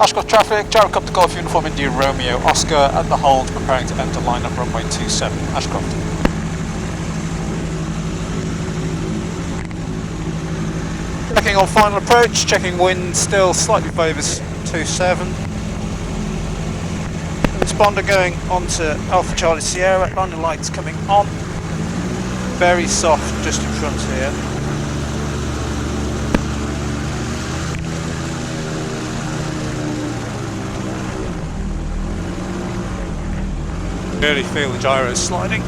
Ashcroft traffic, gyrocopter Golf Uniform India Romeo Oscar at the hold, preparing to enter line up runway 27, Ashcroft. Checking on final approach, checking wind still slightly favours 27. Responder going on to Alpha Charlie Sierra, landing lights coming on. Very soft just in front here. Really feel the gyros sliding.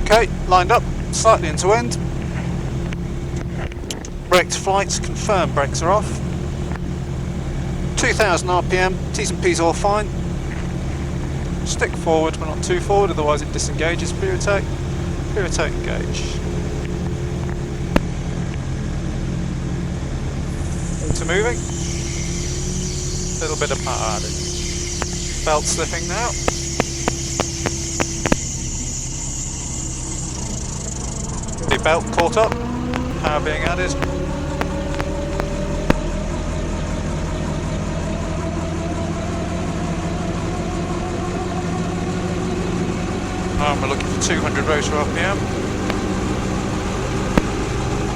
Okay, lined up, slightly into wind. Braked flights, confirmed brakes are off. 2000 RPM, T's and P's all fine. Stick forward, but not too forward, otherwise it disengages. Pre-rotate, engage. Into moving. Little bit of power added. Belt slipping now. The belt caught up, power being added. We're looking for 200 rotor RPM,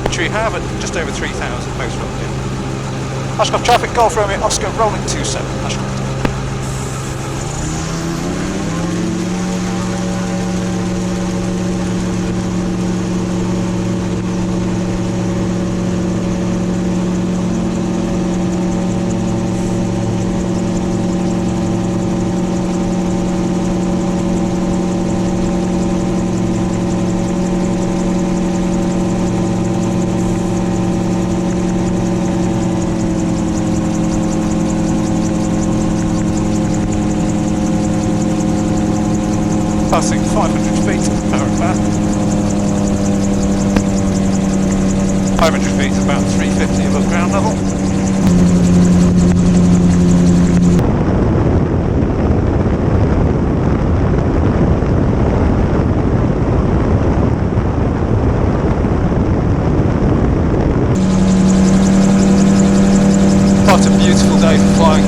which we have at just over 3,000 motor RPM. Ashcroft traffic, Golf Romeo Oscar, rolling 27, Ashcroft. Passing 500 feet of power back. 500 feet is about 350 above ground level. What a beautiful day for flying.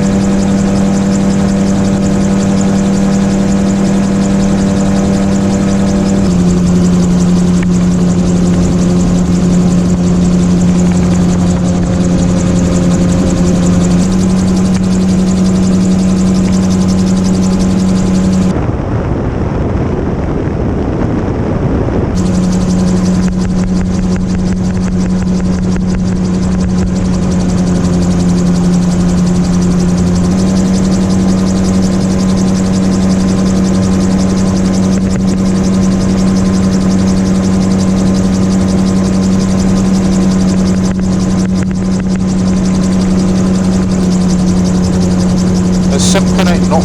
A 7.8 knot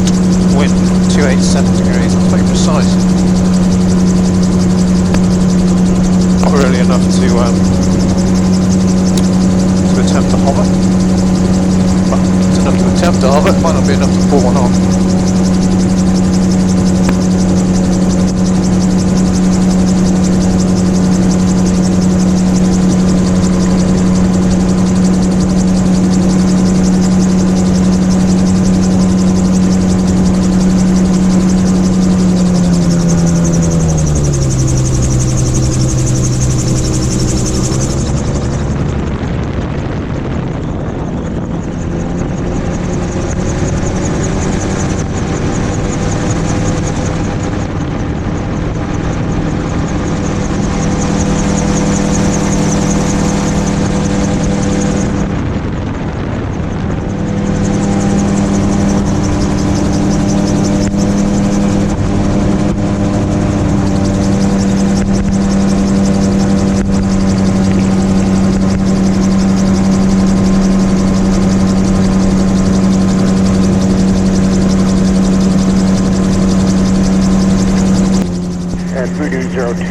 wind, 287 degrees, to be precise. Not really enough to attempt to hover. Well, it's enough to attempt to hover, it might not be enough to pull one on.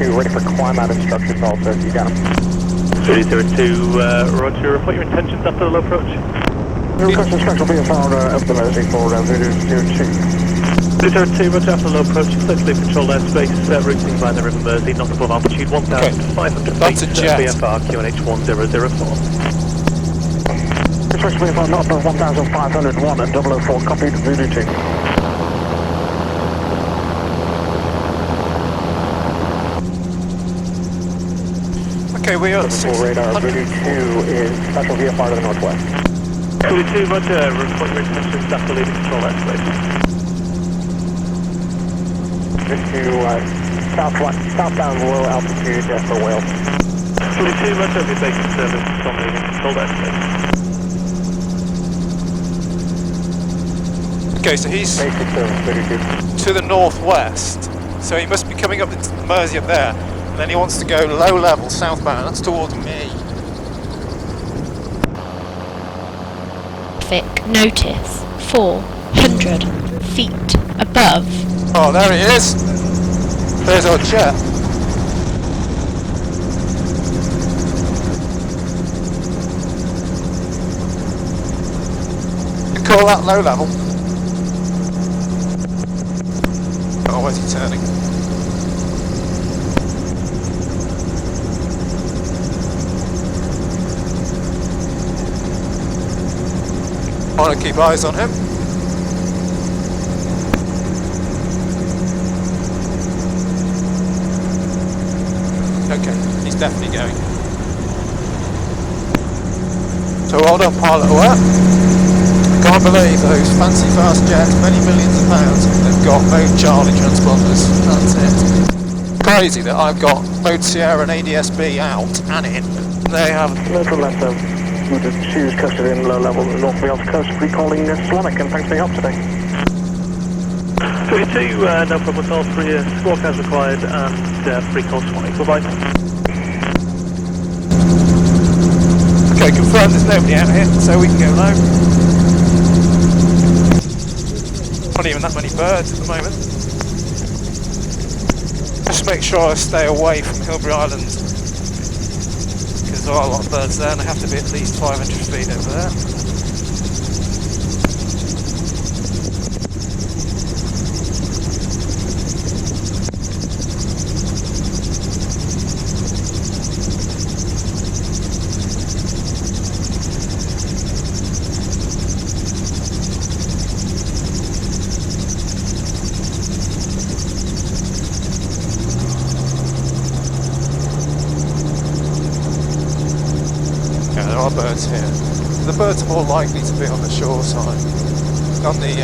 Ready for climb out instructions also, if you got them. 302, Roger, report your intentions after the low approach. Request instruction will be followed up below Z4, Voodoo 02. 202, roger, after low approach, closely controlled airspace, routing by the River Mersey, not above altitude 1,500 That's a feet, jet. VFR QNH 1004. Dispatch VFR not above 1,501 and 004, copied, Zulu 2. Okay, we are at Full radar, Zulu 2 is special VFR to the northwest. Zulu 2, roger, report your intentions after leaving control airspace. Just to southbound low altitude for Wales. Zulu 2, roger, with basic service from leaving control airspace. Okay, so he's Basic service, Zulu 2. to the northwest, so he must be coming up the Mersey up there, and then he wants to go low level southbound. That's towards me. Traffic notice 400 feet above. Oh, there he is. There's our jet. You call that low level? Oh, where's he turning? I want to keep eyes on him. Okay, he's definitely going. So well done, pilot aware. Can't believe those fancy fast jets, many millions of pounds, have got mode Charlie transponders. That's it. Crazy that I've got mode Sierra and ADS-B out and in. They have. Local left, we'll just choose custody in low level North Wales coast, recalling Scenic, and thanks for your help today. 32, no problem at all, free squawk as required, and free call Scenic, bye-bye. Okay, confirm there's nobody out here, so we can go low. Not even that many birds at the moment. Just make sure I stay away from Hilbre Island, because there are a lot of birds there and I have to be at least 500 feet over there. There are birds here. The birds are more likely to be on the shore side, on the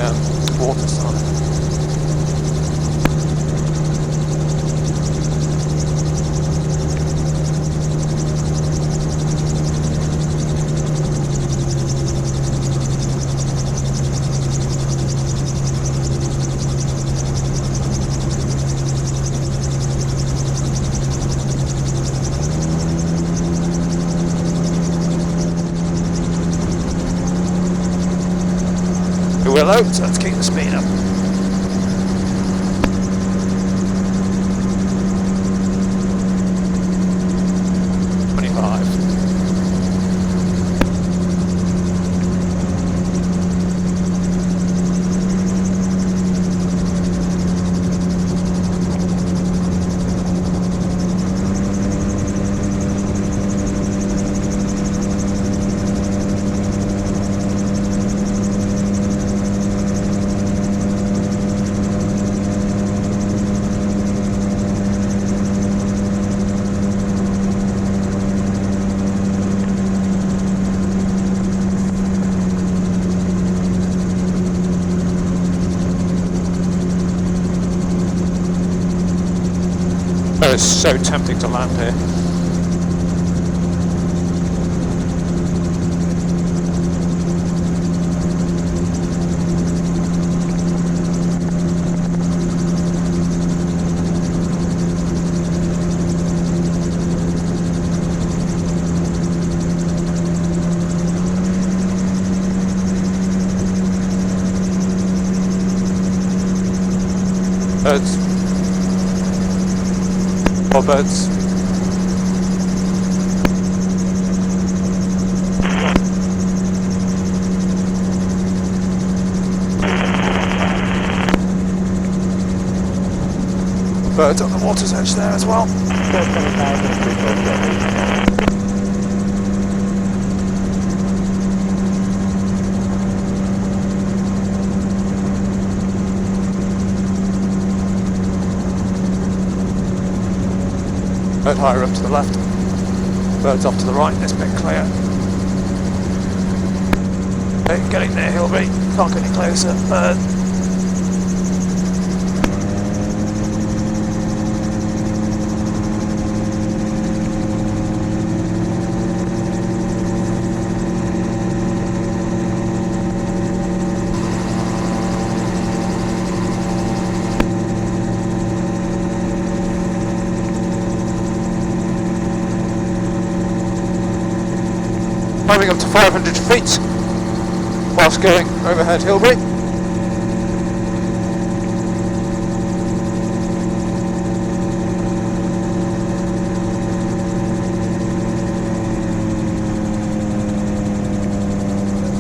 water side. We're low, so let's keep the speed up. Oh, it's so tempting to land here. Birds. More birds. Birds on the water's edge there as well. 47,000, Bird higher up to the left. Birds off to the right, this bit clear. Okay, getting there, Hilbre. Can't get any closer. Bird. Climbing up to 500 feet whilst going overhead Hilbre.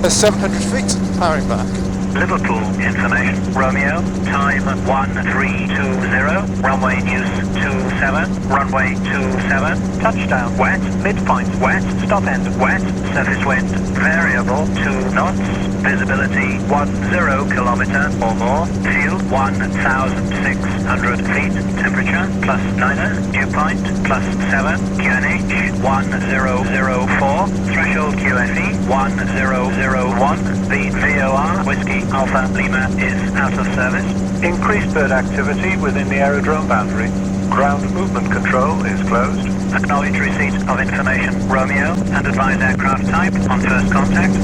There's 700 feet, powering back. Liverpool information, Romeo, time 1320, runway news 27, runway 27, touchdown wet, midpoint wet, stop end wet, surface wind variable 2 knots, visibility 10 kilometer or more, fuel 1,600 feet, temperature +9, dew point +7, QNH 1004, threshold QFE 1001, the VOR Whiskey Alpha Lima is out of service. Increased bird activity within the aerodrome boundary. Ground movement control is closed. Acknowledge receipt of information, Romeo, and advise aircraft type on first contact.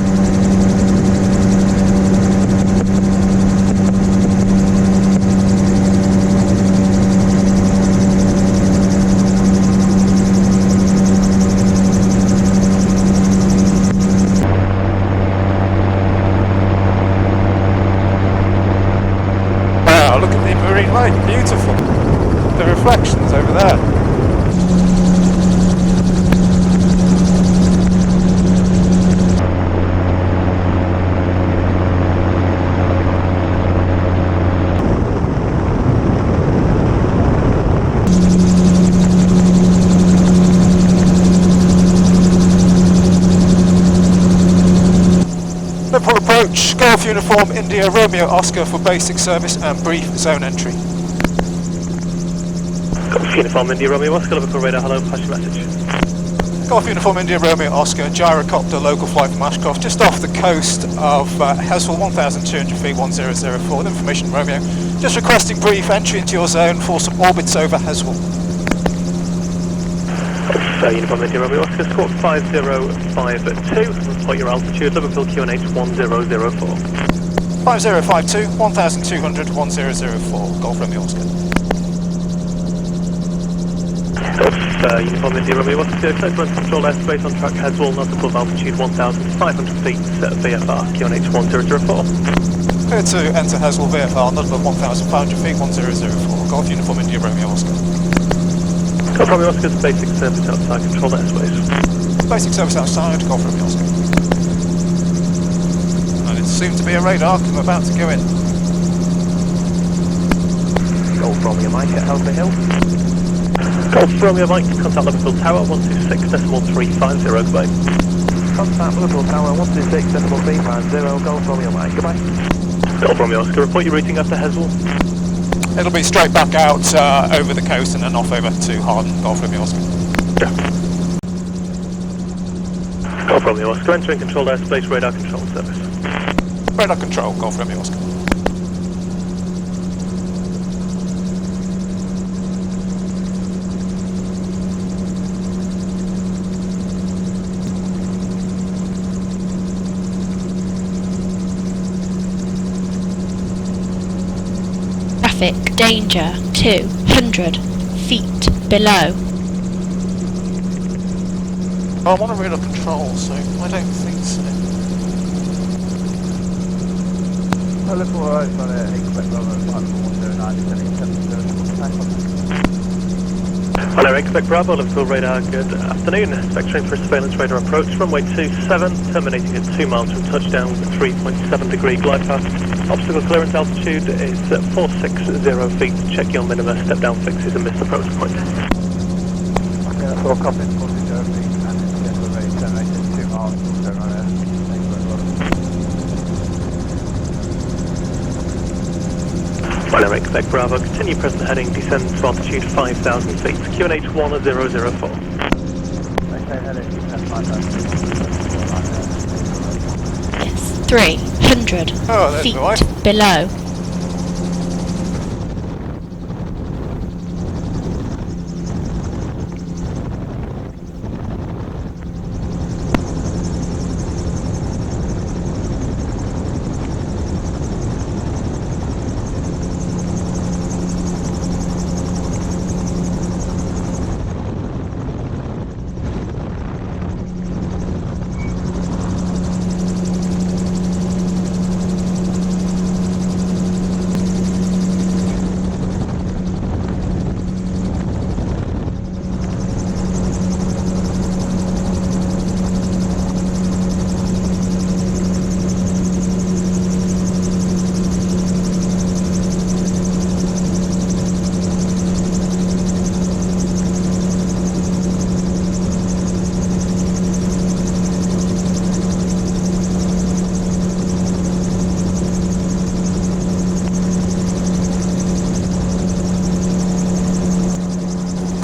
Wow, look at the marine light, beautiful. The reflections over there. Liverpool approach, Golf Uniform India Romeo Oscar for basic service and brief zone entry. Golf Uniform India Romeo Oscar, Liverpool radar, hello, pass your message. Golf Uniform India Romeo Oscar, gyrocopter local flight from Ashcroft, just off the coast of Heswell, 1,200 feet, 1004, with information Romeo. Just requesting brief entry into your zone for some orbits over Heswell. Golf Uniform India Romeo Oscar, squawk 5052, report your altitude, Liverpool QNH 1004. 5052, 1,200, 1004, Golf Romeo Oscar. Golf Uniform India Romeo Oscar, close control airspace on track Heswell, not above altitude 1,500 feet, VFR QNH 1004. Clear to enter Heswell VFR, not above 1,500 feet, 1004, Golf Uniform India Romeo Oscar. Golf Romeo Oscar's basic service outside control airspace. Basic service outside, Golf Romeo Oscar. And it seems to be a radar, I'm about to go in. Golf Romeo Mike at Hilbre Hill. Golf Romeo Mike, contact Liverpool Tower 126.350, goodbye. Contact Liverpool Tower 126.350, Golf Romeo Mike, goodbye. Golf Romeo Oscar, report your routing after Heswell. It'll be straight back out over the coast and then off over to Hawarden, Golf Romeo Oscar. Yeah. Golf Romeo Oscar, entering controlled airspace, radar control service. Radar control, Golf Romeo Oscar. Traffic danger 200 feet below. I'm on a radar control, so I don't think so. Liverpool Road on a expect Bravo 5109, descending 707, Hello, expect Bravo, Liverpool radar, good afternoon. Spectrum for surveillance radar approach, runway 27, terminating at 2 miles from touchdown with 3.7 degree glide path. Obstacle clearance altitude is 460 feet. Check your minima, step down fixes and miss the approach point. Okay, that's all copied, 40 feet, and it's the end of the race, generated 2 miles, also run there. Thank you very much. Well, Eric, Quebec Bravo, continue present heading, descend to altitude 5,000 feet, QNH 1004. Maintain heading, descend 5,000 feet. Yes, 300 Oh, there's feet my wife. below.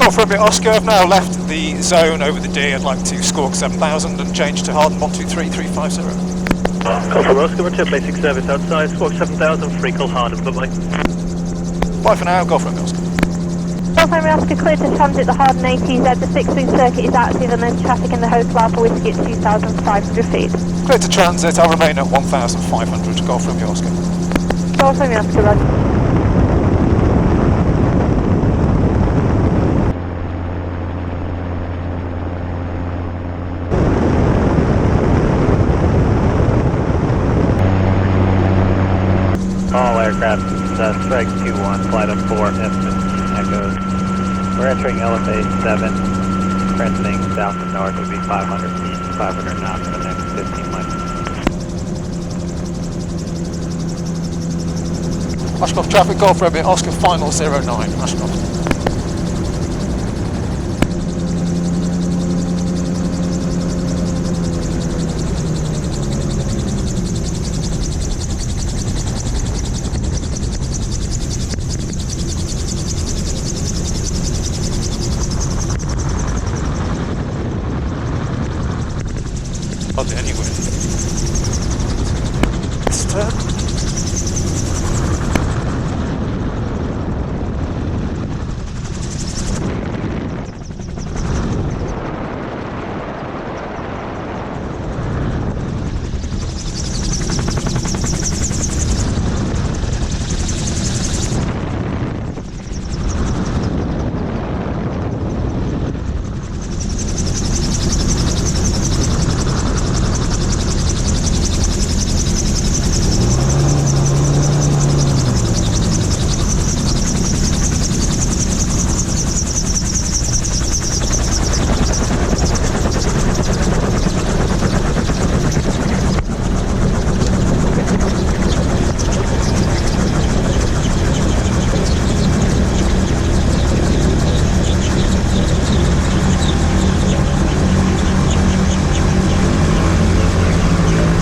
For a bit, Oscar. I've now left the zone over the D. I'd like to squawk 7,000 and change to Hawarden 123350. Call from Oscar, return basic service outside, squawk 7,000, free call Hawarden, bye-bye. Bye for now, go for it, Oscar. Moel Famau, Oscar, clear to transit the Hawarden ATZ. The 6-wing circuit is active and there's traffic in the hotel Alpha Whiskey at 2,500 feet. Clear to transit, I'll remain at 1,500. Go from you, Oscar. Moel Famau, Oscar, Roger. All aircraft, strike 2-1, flight of 4, Epson Echoes. We're entering LFA 7, transiting south and north would be 500 feet, 500 knots for the next 15 miles. Ashcroft traffic, go for a bit, Oscar final 09, Ashcroft.